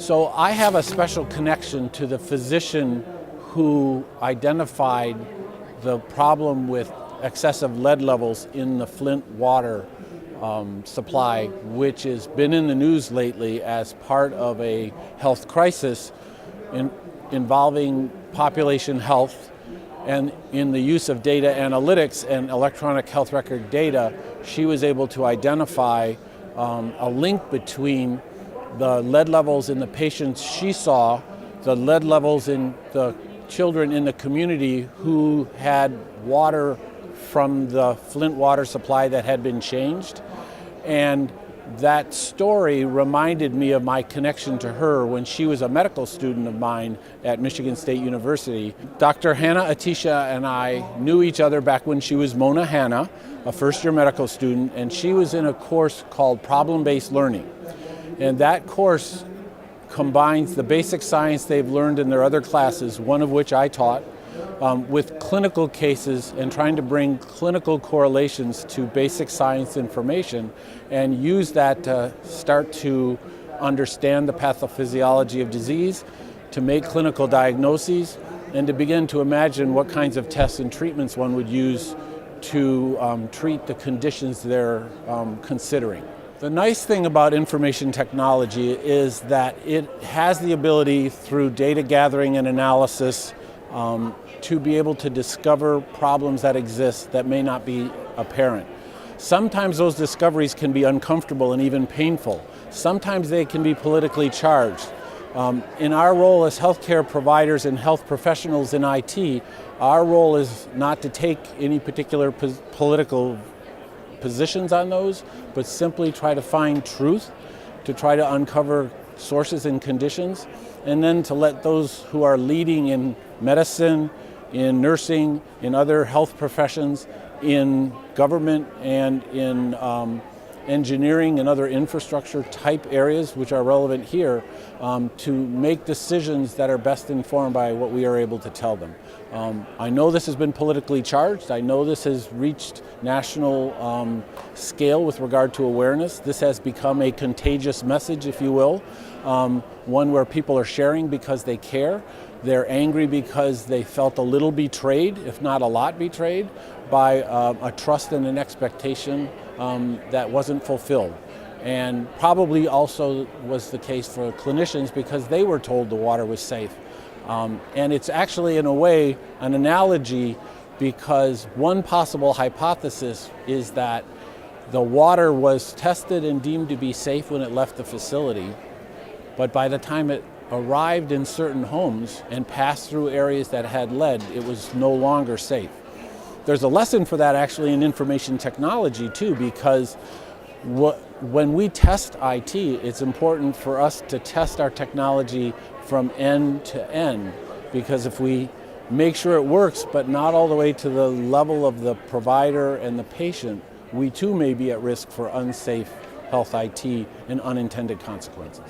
So I have a special connection to the physician who identified the problem with excessive lead levels in the Flint water supply, which has been in the news lately as part of a health crisis involving population health. And in the use of data analytics and electronic health record data, she was able to identify a link between the lead levels in the patients she saw, the lead levels in the children in the community who had water from the Flint water supply that had been changed. And that story reminded me of my connection to her when she was a medical student of mine at Michigan State University. Dr. Hannah Atisha and I knew each other back when she was Mona Hanna, a first-year medical student, and she was in a course called Problem-Based Learning. And that course combines the basic science they've learned in their other classes, one of which I taught, with clinical cases and trying to bring clinical correlations to basic science information and use that to start to understand the pathophysiology of disease, to make clinical diagnoses, and to begin to imagine what kinds of tests and treatments one would use to treat the conditions they're considering. The nice thing about information technology is that it has the ability through data gathering and analysis to be able to discover problems that exist that may not be apparent. Sometimes those discoveries can be uncomfortable and even painful. Sometimes they can be politically charged. In our role as healthcare providers and health professionals in IT, our role is not to take any particular political positions on those, but simply try to find truth, to try to uncover sources and conditions, and then to let those who are leading in medicine, in nursing, in other health professions, in government, and in engineering and other infrastructure type areas which are relevant here, to make decisions that are best informed by what we are able to tell them. I know this has been politically charged. I know this has reached national scale with regard to awareness. This has become a contagious message, if you will, one where people are sharing because they care. They're angry because they felt a little betrayed, if not a lot betrayed, by a trust and an expectation that wasn't fulfilled. And probably also was the case for clinicians because they were told the water was safe. And it's actually, in a way, an analogy, because one possible hypothesis is that the water was tested and deemed to be safe when it left the facility, but by the time it arrived in certain homes and passed through areas that had lead, it was no longer safe. There's a lesson for that actually in information technology too, because when we test IT, it's important for us to test our technology from end to end, because if we make sure it works but not all the way to the level of the provider and the patient, we too may be at risk for unsafe health IT and unintended consequences.